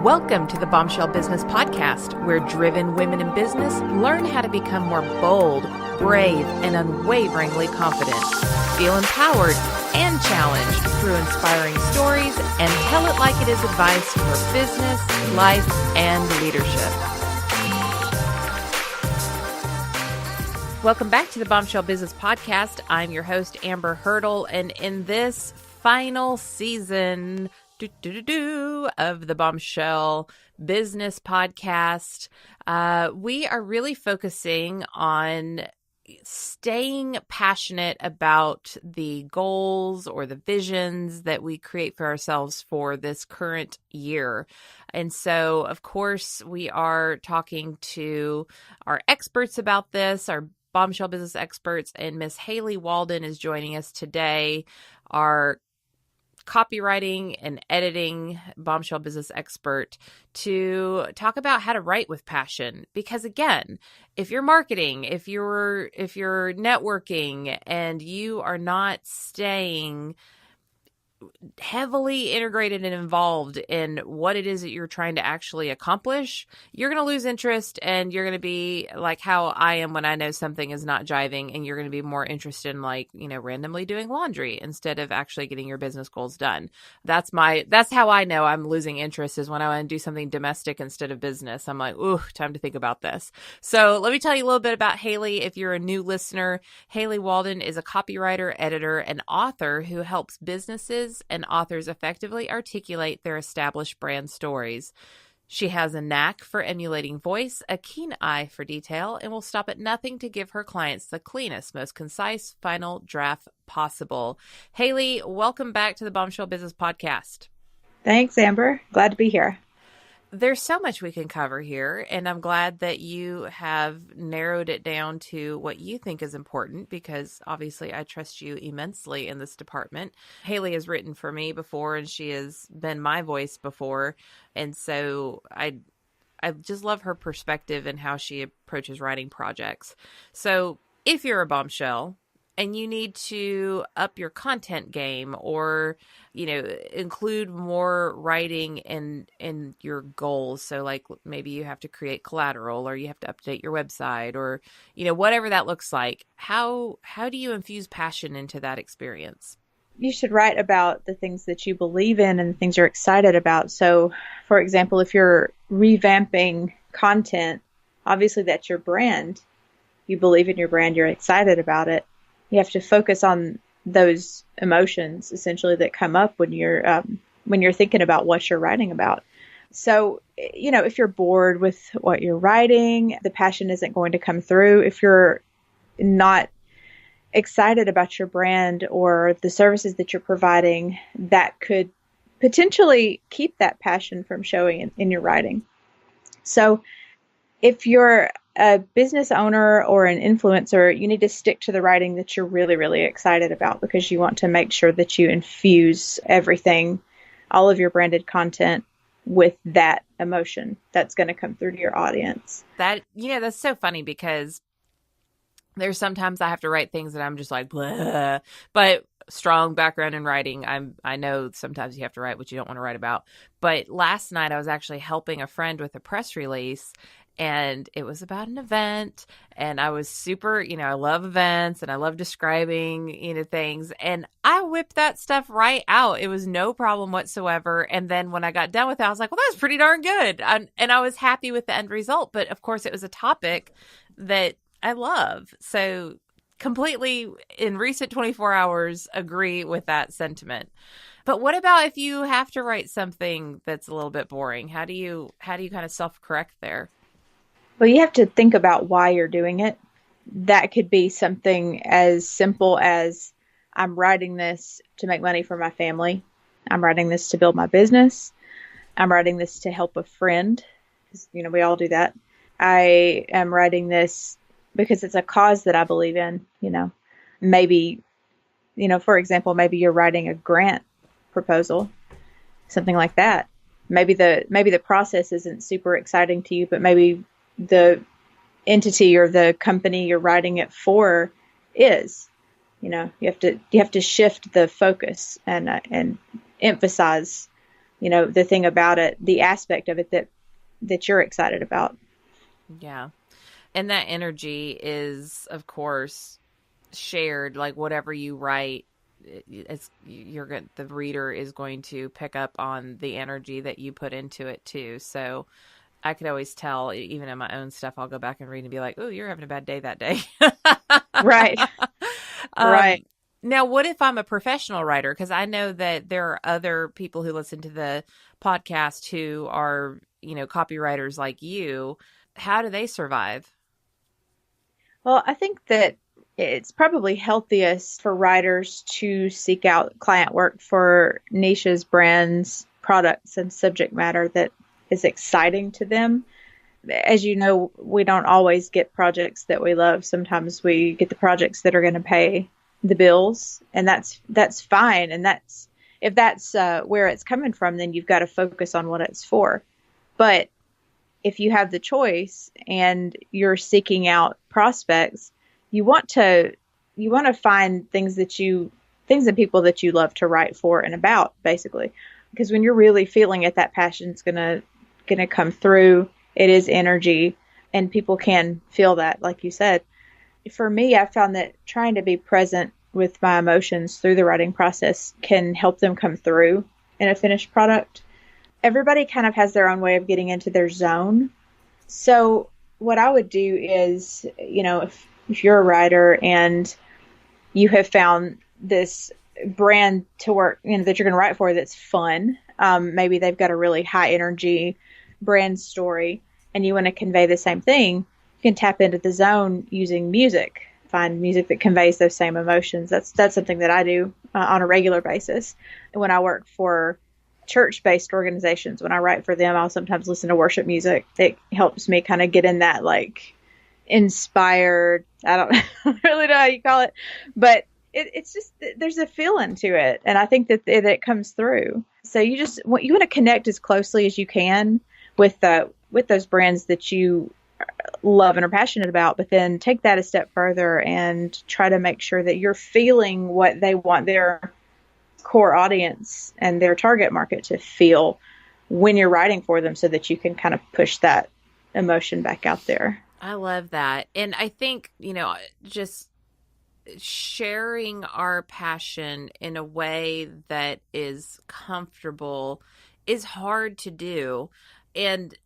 Welcome to the Bombshell Business Podcast, where driven women in business learn how to become more bold, brave, and unwaveringly confident. Feel empowered and challenged through inspiring stories and tell it like it is advice for business, life, and leadership. Welcome back to the Bombshell Business Podcast. I'm your host, Amber Hurdle, and in this final season of the Bombshell Business Podcast, we are really focusing on staying passionate about the goals or the visions that we create for ourselves for this current year. And so, of course, we are talking to our experts about this, our Bombshell Business experts, and Miss Haley Walden is joining us today, our copywriting and editing Bombshell Business expert, to talk about how to write with passion. Because again, if you're marketing, if you're networking, and you are not staying heavily integrated and involved in what it is that you're trying to actually accomplish, you're going to lose interest, and you're going to be like how I am when I know something is not jiving, and you're going to be more interested in randomly doing laundry instead of actually getting your business goals done. That's how I know I'm losing interest, is when I want to do something domestic instead of business. I'm like, ooh, time to think about this. So let me tell you a little bit about Haley. If you're a new listener, Haley Walden is a copywriter, editor, and author who helps businesses and authors effectively articulate their established brand stories. She has a knack for emulating voice, a keen eye for detail, and will stop at nothing to give her clients the cleanest, most concise final draft possible. Haley, welcome back to the Bombshell Business Podcast. Thanks, Amber. Glad to be here. There's so much we can cover here, and I'm glad that you have narrowed it down to what you think is important, because obviously I trust you immensely in this department. Haley has written for me before, and she has been my voice before, and so I just love her perspective and how she approaches writing projects. So if you're a bombshell and you need to up your content game, or, include more writing in your goals. So like maybe you have to create collateral, or you have to update your website, or, whatever that looks like. How do you infuse passion into that experience? You should write about the things that you believe in and the things you're excited about. So, for example, if you're revamping content, obviously that's your brand. You believe in your brand, you're excited about it. You have to focus on those emotions essentially that come up when you're thinking about what you're writing about. So, if you're bored with what you're writing, the passion isn't going to come through. If you're not excited about your brand or the services that you're providing, that could potentially keep that passion from showing in your writing. So if you're a business owner or an influencer, you need to stick to the writing that you're really, really excited about, because you want to make sure that you infuse everything, all of your branded content, with that emotion that's going to come through to your audience. That's so funny, because there's sometimes I have to write things that I'm just like, blah, but strong background in writing. I know sometimes you have to write what you don't want to write about. But last night I was actually helping a friend with a press release, and it was about an event, and I was super, I love events and I love describing, things. And I whipped that stuff right out. It was no problem whatsoever. And then when I got done with it, I was like, well, that's pretty darn good. And I was happy with the end result. But of course it was a topic that I love. So completely in recent 24 hours, agree with that sentiment. But what about if you have to write something that's a little bit boring? How do you kind of self-correct there? Well, you have to think about why you're doing it. That could be something as simple as, I'm writing this to make money for my family. I'm writing this to build my business. I'm writing this to help a friend, because, we all do that. I am writing this because it's a cause that I believe in. Maybe, for example, maybe you're writing a grant proposal, something like that. Maybe the process isn't super exciting to you, but maybe the entity or the company you're writing it for is. You have to shift the focus and emphasize the thing about it, the aspect of it that you're excited about. Yeah. And that energy is, of course, shared. Like whatever you write, the reader is going to pick up on the energy that you put into it too. So I could always tell, even in my own stuff, I'll go back and read and be like, oh, you're having a bad day that day. Right. Right. Now, what if I'm a professional writer? Because I know that there are other people who listen to the podcast who are, copywriters like you. How do they survive? Well, I think that it's probably healthiest for writers to seek out client work for niches, brands, products, and subject matter that is exciting to them. As you know, we don't always get projects that we love. Sometimes we get the projects that are going to pay the bills, and that's fine. And if that's where it's coming from, then you've got to focus on what it's for. But if you have the choice and you're seeking out prospects, you want to find things and people that you love to write for and about, basically. Because when you're really feeling it, that passion's gonna come through. It is energy, and people can feel that, like you said. For me, I found that trying to be present with my emotions through the writing process can help them come through in a finished product. Everybody kind of has their own way of getting into their zone. So what I would do is, if you're a writer and you have found this brand to work, that you're going to write for that's fun, maybe they've got a really high energy brand story and you want to convey the same thing, you can tap into the zone using music. Find music that conveys those same emotions. That's something that I do on a regular basis. And when I work for church-based organizations, when I write for them, I'll sometimes listen to worship music. It helps me kind of get in that inspired, I don't really know how you call it, but it's just, there's a feeling to it. And I think that it comes through. So you want to connect as closely as you can with those brands that you love and are passionate about, but then take that a step further and try to make sure that you're feeling what they want their core audience and their target market to feel when you're writing for them, so that you can kind of push that emotion back out there. I love that. And I think, just sharing our passion in a way that is comfortable is hard to do. And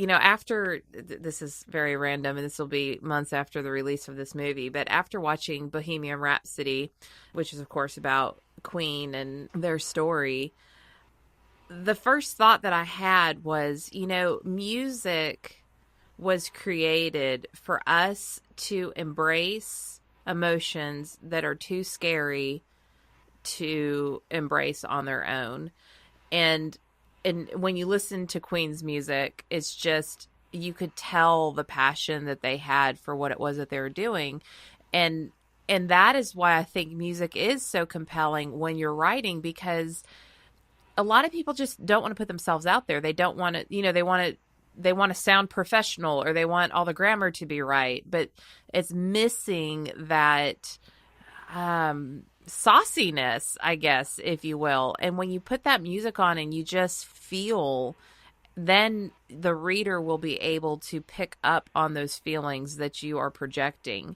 after, this is very random, and this will be months after the release of this movie, but after watching Bohemian Rhapsody, which is, of course, about Queen and their story, the first thought that I had was, music was created for us to embrace emotions that are too scary to embrace on their own. And when you listen to Queen's music, it's just, you could tell the passion that they had for what it was that they were doing. And that is why I think music is so compelling when you're writing, because a lot of people just don't want to put themselves out there. They don't want to, they want to sound professional, or they want all the grammar to be right, but it's missing that, sauciness, I guess, if you will. And when you put that music on and you just feel, then the reader will be able to pick up on those feelings that you are projecting.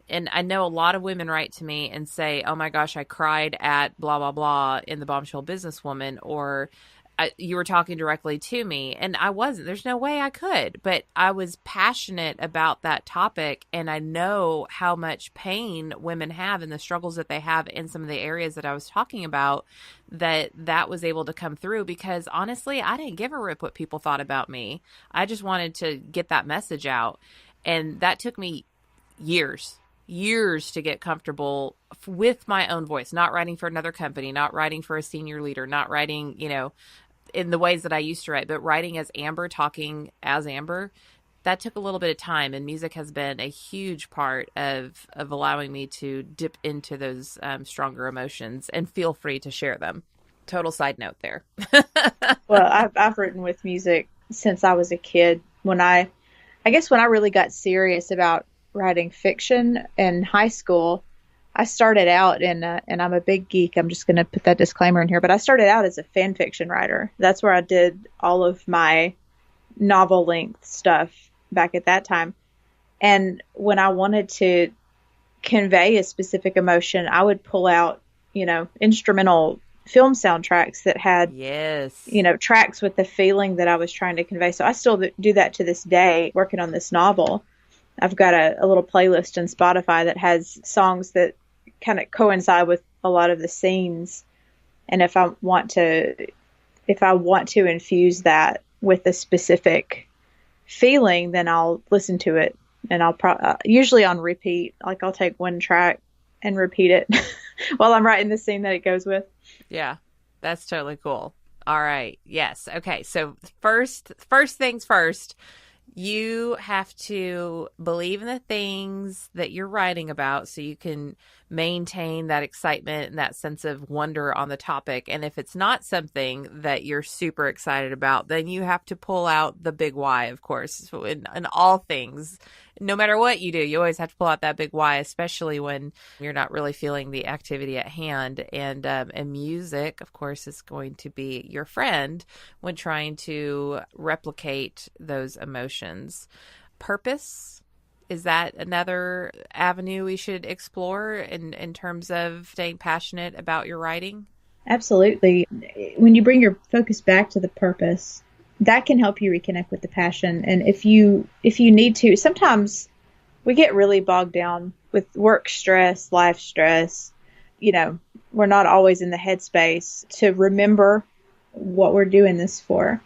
And I know a lot of women write to me and say, oh my gosh, I cried at blah, blah, blah in the Bombshell Businesswoman, or you were talking directly to me. And I wasn't. There's no way I could. But I was passionate about that topic, and I know how much pain women have and the struggles that they have in some of the areas that I was talking about, that was able to come through, because honestly, I didn't give a rip what people thought about me. I just wanted to get that message out. And that took me years to get comfortable with my own voice, not writing for another company, not writing for a senior leader, not writing, in the ways that I used to write, but writing as Amber, talking as Amber. That took a little bit of time, and music has been a huge part of allowing me to dip into those stronger emotions and feel free to share them. Total side note there. Well, I've written with music since I was a kid. I guess when I really got serious about writing fiction in high school, I started out and I'm a big geek. I'm just going to put that disclaimer in here, but I started out as a fan fiction writer. That's where I did all of my novel length stuff back at that time. And when I wanted to convey a specific emotion, I would pull out, instrumental film soundtracks that had, yes, tracks with the feeling that I was trying to convey. So I still do that to this day, working on this novel. I've got a little playlist in Spotify that has songs that kind of coincide with a lot of the scenes. And if I want to infuse that with a specific feeling, then I'll listen to it, and I'll usually on repeat. Like I'll take one track and repeat it while I'm writing the scene that it goes with. Yeah, that's totally cool. All right. Yes. Okay. So first things first, you have to believe in the things that you're writing about so you can maintain that excitement and that sense of wonder on the topic. And if it's not something that you're super excited about, then you have to pull out the big why, of course. So in all things, no matter what you do, you always have to pull out that big why, especially when you're not really feeling the activity at hand. And music, of course, is going to be your friend when trying to replicate those emotions. Purpose. Is that another avenue we should explore in terms of staying passionate about your writing? Absolutely. When you bring your focus back to the purpose, that can help you reconnect with the passion. And if you need to, sometimes we get really bogged down with work stress, life stress. We're not always in the headspace to remember what we're doing this for.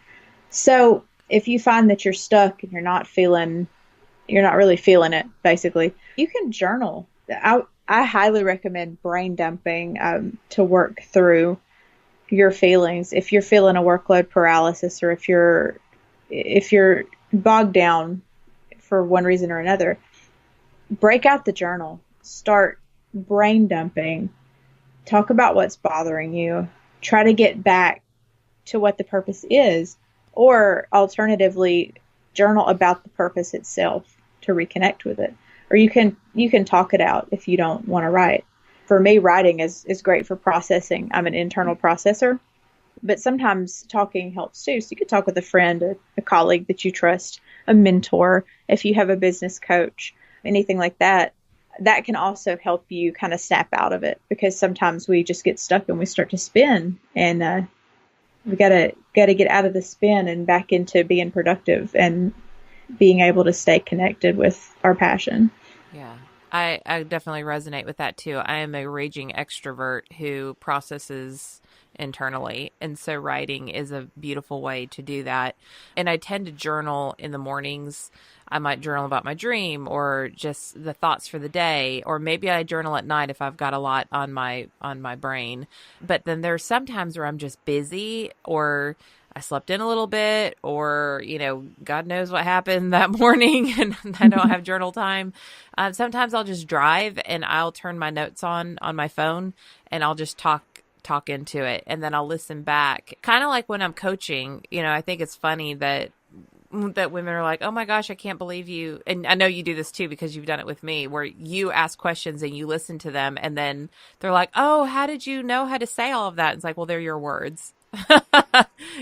So if you find that you're stuck and you're not really feeling it, basically, you can journal. I highly recommend brain dumping to work through your feelings. If you're feeling a workload paralysis, or if you're bogged down for one reason or another, break out the journal, start brain dumping, talk about what's bothering you, try to get back to what the purpose is, or alternatively, journal about the purpose itself to reconnect with it. Or you can talk it out if you don't want to write. For me, writing is great for processing. I'm an internal processor, but sometimes talking helps too. So you could talk with a friend, a colleague that you trust, a mentor, if you have a business coach, anything like that. That can also help you kind of snap out of it, because sometimes we just get stuck and we start to spin, and we gotta get out of the spin and back into being productive and being able to stay connected with our passion. Yeah, I definitely resonate with that too. I am a raging extrovert who processes internally, and so writing is a beautiful way to do that. And I tend to journal in the mornings. I might journal about my dream or just the thoughts for the day, or maybe I journal at night if I've got a lot on my brain. But then there's sometimes where I'm just busy, or I slept in a little bit, or, God knows what happened that morning and I don't have journal time. Sometimes I'll just drive and I'll turn my notes on my phone and I'll just talk into it. And then I'll listen back, kind of like when I'm coaching. I think it's funny that women are like, oh my gosh, I can't believe you. And I know you do this too, because you've done it with me, where you ask questions and you listen to them. And then they're like, oh, how did you know how to say all of that? It's like, well, they're your words.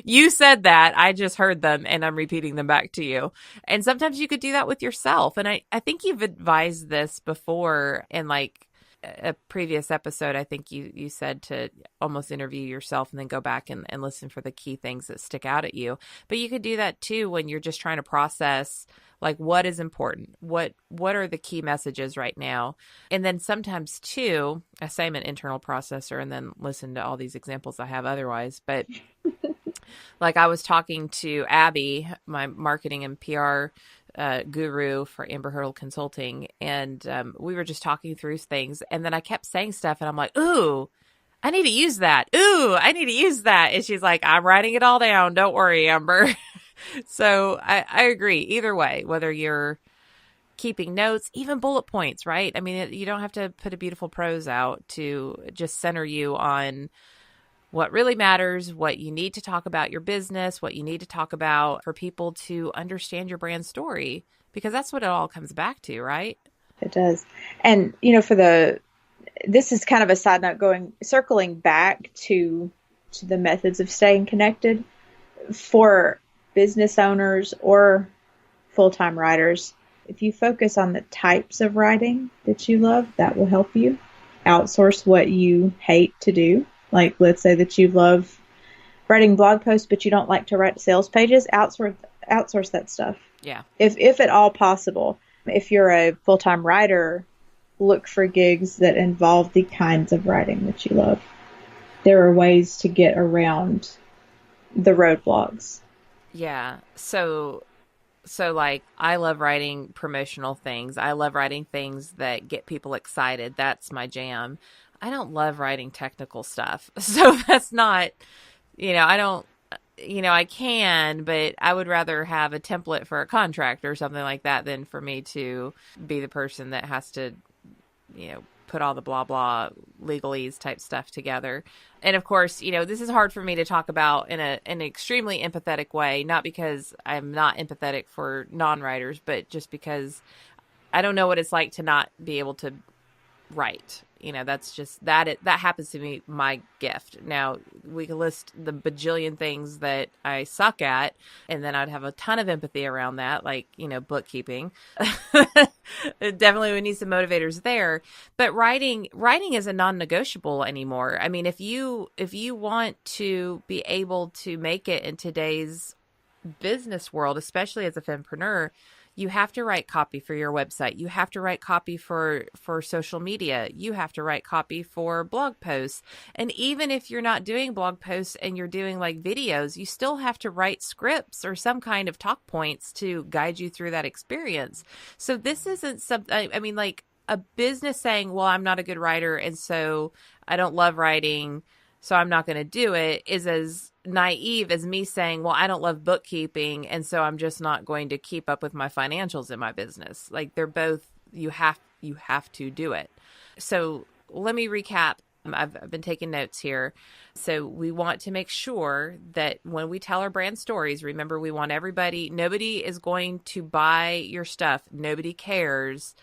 You said that. I just heard them and I'm repeating them back to you. And sometimes you could do that with yourself. And I think you've advised this before in like a previous episode. I think you said to almost interview yourself and then go back and listen for the key things that stick out at you. But you could do that too when you're just trying to process, like, what is important? What are the key messages right now? And then sometimes too, I say I'm an internal processor and then listen to all these examples I have otherwise. But like I was talking to Abby, my marketing and PR guru for Amber Hurdle Consulting, and we were just talking through things. And then I kept saying stuff and I'm like, ooh, I need to use that. Ooh, I need to use that. And she's like, I'm writing it all down. Don't worry, Amber. So I agree. Either way, whether you're keeping notes, even bullet points, right? I mean, you don't have to put a beautiful prose out to just center you on what really matters, what you need to talk about your business, what you need to talk about for people to understand your brand story, because that's what it all comes back to, right? It does. And, for this is kind of a side note circling back to the methods of staying connected for business owners or full-time writers. If you focus on the types of writing that you love, that will help you. Outsource what you hate to do. Like, let's say that you love writing blog posts, but you don't like to write sales pages. Outsource that stuff. Yeah. If at all possible. If you're a full-time writer, look for gigs that involve the kinds of writing that you love. There are ways to get around the roadblocks. Yeah. So like, I love writing promotional things. I love writing things that get people excited. That's my jam. I don't love writing technical stuff. So that's not, I can, but I would rather have a template for a contract or something like that than for me to be the person that has to, put all the blah, blah legalese type stuff together. And of course, this is hard for me to talk about in an extremely empathetic way, not because I'm not empathetic for non-writers, but just because I don't know what it's like to not be able to write. That's just that happens to be my gift. Now, we can list the bajillion things that I suck at, and then I'd have a ton of empathy around that, like, bookkeeping. Definitely we need some motivators there. But writing is a non-negotiable anymore. I mean, if you want to be able to make it in today's business world, especially as a fempreneur, you have to write copy for your website. You have to write copy for social media. You have to write copy for blog posts. And even if you're not doing blog posts and you're doing like videos, you still have to write scripts or some kind of talk points to guide you through that experience. So this isn't something, I mean, like a business saying, well, I'm not a good writer, and so I don't love writing, so I'm not going to do it, is as naive as me saying, well, I don't love bookkeeping, and so I'm just not going to keep up with my financials in my business. Like, they're both, you have to do it. So let me recap. I've been taking notes here. So we want to make sure that when we tell our brand stories, remember, we want nobody is going to buy your stuff. Nobody cares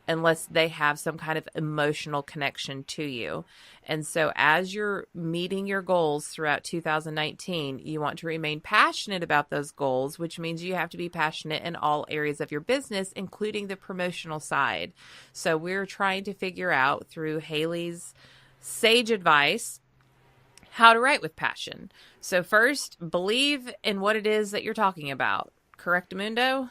unless they have some kind of emotional connection to you. And so as you're meeting your goals throughout 2019, you want to remain passionate about those goals, which means you have to be passionate in all areas of your business, including the promotional side. So we're trying to figure out, through Haley's sage advice, how to write with passion. So first, believe in what it is that you're talking about. Correct, Mundo?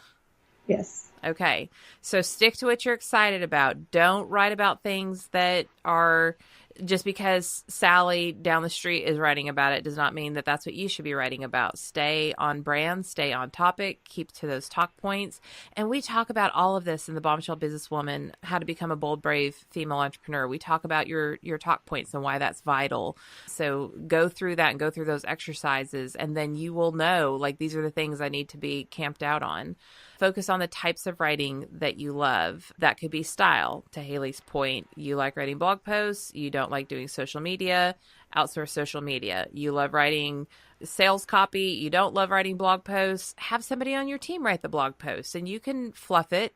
Yes. Okay. So stick to what you're excited about. Don't write about things that are just because Sally down the street is writing about it does not mean that that's what you should be writing about. Stay on brand, stay on topic, keep to those talk points. And we talk about all of this in the Bombshell Businesswoman, how to become a bold, brave female entrepreneur. We talk about your talk points and why that's vital. So go through that and go through those exercises, and then you will know, like, these are the things I need to be camped out on. Focus on the types of writing that you love. That could be style. To Haley's point, you like writing blog posts. You don't like doing social media. Outsource social media. You love writing sales copy. You don't love writing blog posts. Have somebody on your team write the blog posts, and you can fluff it,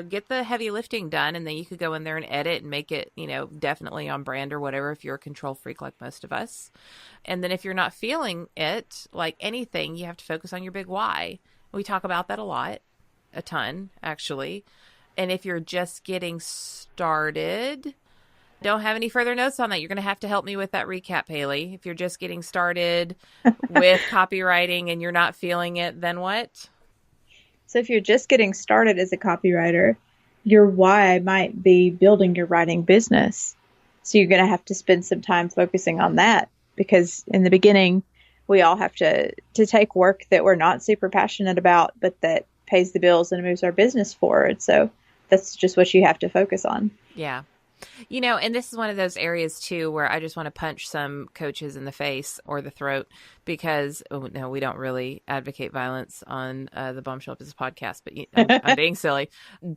get the heavy lifting done, and then you could go in there and edit and make it, definitely on brand or whatever, if you're a control freak like most of us. And then if you're not feeling it, like anything, you have to focus on your big why. We talk about that a ton, actually. And if you're just getting started, don't have any further notes on that. You're going to have to help me with that recap, Haley. If you're just getting started with copywriting and you're not feeling it, then what? So if you're just getting started as a copywriter, your why might be building your writing business. So you're going to have to spend some time focusing on that, because in the beginning, we all have to take work that we're not super passionate about, but that pays the bills and moves our business forward. So that's just what you have to focus on. Yeah. And this is one of those areas too, where I just want to punch some coaches in the face or the throat, because, no, we don't really advocate violence on the Bombshell Business Podcast, but I'm being silly.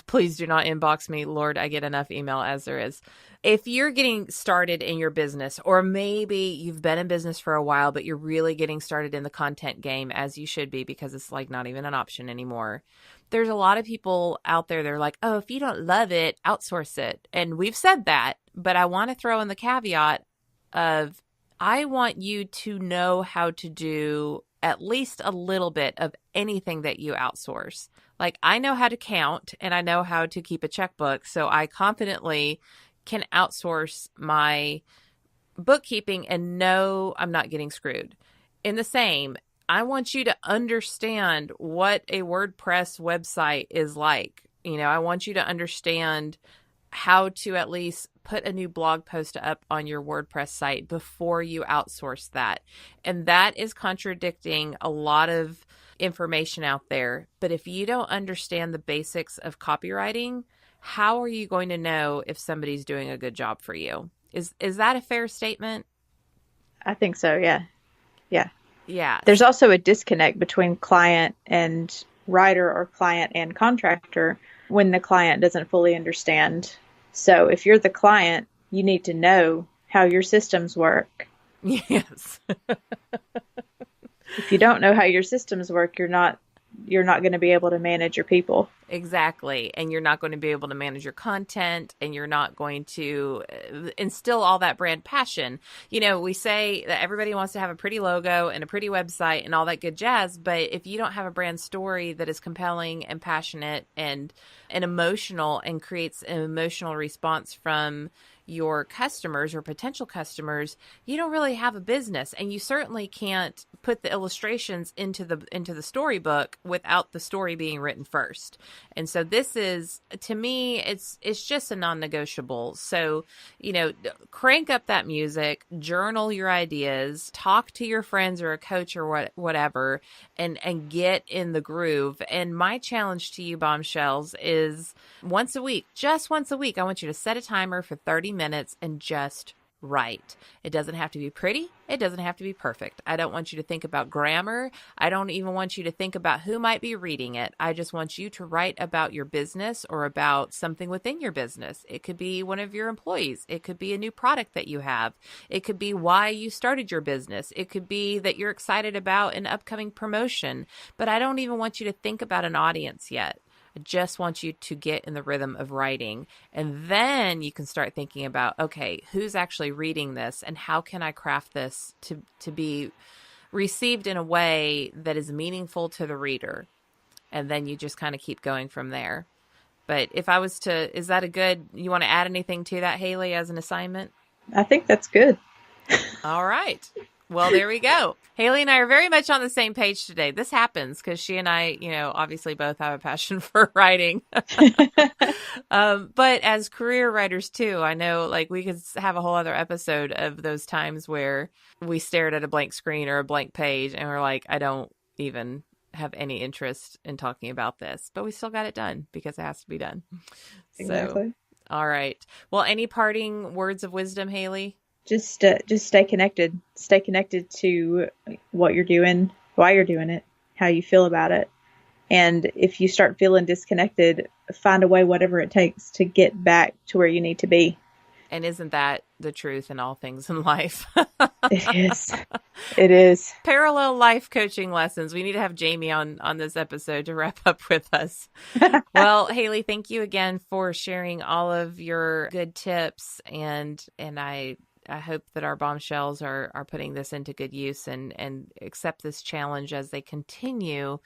Please do not inbox me. Lord, I get enough email as there is. If you're getting started in your business, or maybe you've been in business for a while, but you're really getting started in the content game, as you should be, because it's like not even an option anymore. There's a lot of people out there that are like, oh, if you don't love it, outsource it. And we've said that, but I want to throw in the caveat of I want you to know how to do at least a little bit of anything that you outsource. Like, I know how to count and I know how to keep a checkbook, so I confidently can outsource my bookkeeping and know I'm not getting screwed. In the same, I want you to understand what a WordPress website is like. I want you to understand how to at least put a new blog post up on your WordPress site before you outsource that. And that is contradicting a lot of information out there. But if you don't understand the basics of copywriting, how are you going to know if somebody's doing a good job for you? Is that a fair statement? I think so. Yeah. Yeah. Yeah. There's also a disconnect between client and writer or client and contractor when the client doesn't fully understand. So if you're the client, you need to know how your systems work. Yes. If you don't know how your systems work, you're not going to be able to manage your people. Exactly. And you're not going to be able to manage your content, and you're not going to instill all that brand passion. We say that everybody wants to have a pretty logo and a pretty website and all that good jazz. But if you don't have a brand story that is compelling and passionate and emotional and creates an emotional response from your customers or potential customers, you don't really have a business. And you certainly can't put the illustrations into the storybook without the story being written first. And so this is, to me, it's just a non-negotiable. So, crank up that music, journal your ideas, talk to your friends or a coach or whatever, and get in the groove. And my challenge to you, Bombshells, is just once a week, I want you to set a timer for 30 minutes and just write. It doesn't have to be pretty. It doesn't have to be perfect. I don't want you to think about grammar. I don't even want you to think about who might be reading it. I just want you to write about your business or about something within your business. It could be one of your employees. It could be a new product that you have. It could be why you started your business. It could be that you're excited about an upcoming promotion. But I don't even want you to think about an audience yet. I just want you to get in the rhythm of writing. And then you can start thinking about, okay, who's actually reading this and how can I craft this to be received in a way that is meaningful to the reader? And then you just kind of keep going from there. But if I was to, is that you want to add anything to that, Haley, as an assignment? I think that's good. All right. Well, there we go. Haley and I are very much on the same page today. This happens because she and I, obviously both have a passion for writing. But as career writers too, I know like we could have a whole other episode of those times where we stared at a blank screen or a blank page and we're like, I don't even have any interest in talking about this, but we still got it done because it has to be done. Exactly. So, all right. Well, any parting words of wisdom, Haley? Just stay connected. Stay connected to what you're doing, why you're doing it, how you feel about it. And if you start feeling disconnected, find a way, whatever it takes, to get back to where you need to be. And isn't that the truth in all things in life? It is. It is. Parallel life coaching lessons. We need to have Jamie on this episode to wrap up with us. Well, Haley, thank you again for sharing all of your good tips. And I hope that our bombshells are putting this into good use and accept this challenge as they continue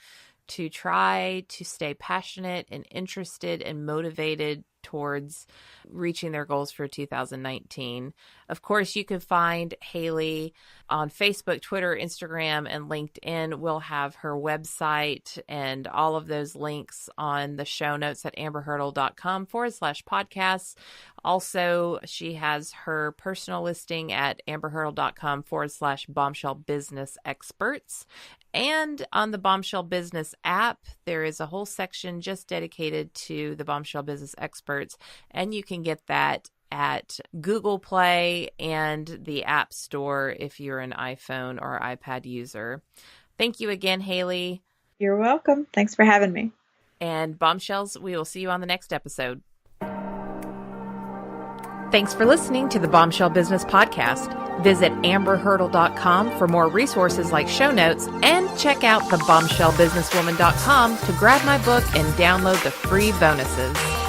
to try to stay passionate and interested and motivated towards reaching their goals for 2019. Of course, you can find Haley on Facebook, Twitter, Instagram, and LinkedIn. We'll have her website and all of those links on the show notes at amberhurdle.com/podcasts. Also, she has her personal listing at amberhurdle.com/bombshell business experts. And on the Bombshell Business app, there is a whole section just dedicated to the Bombshell Business Experts. And you can get that at Google Play and the App Store if you're an iPhone or iPad user. Thank you again, Haley. You're welcome. Thanks for having me. And Bombshells, we will see you on the next episode. Thanks for listening to the Bombshell Business Podcast. Visit amberhurdle.com for more resources like show notes, and check out thebombshellbusinesswoman.com to grab my book and download the free bonuses.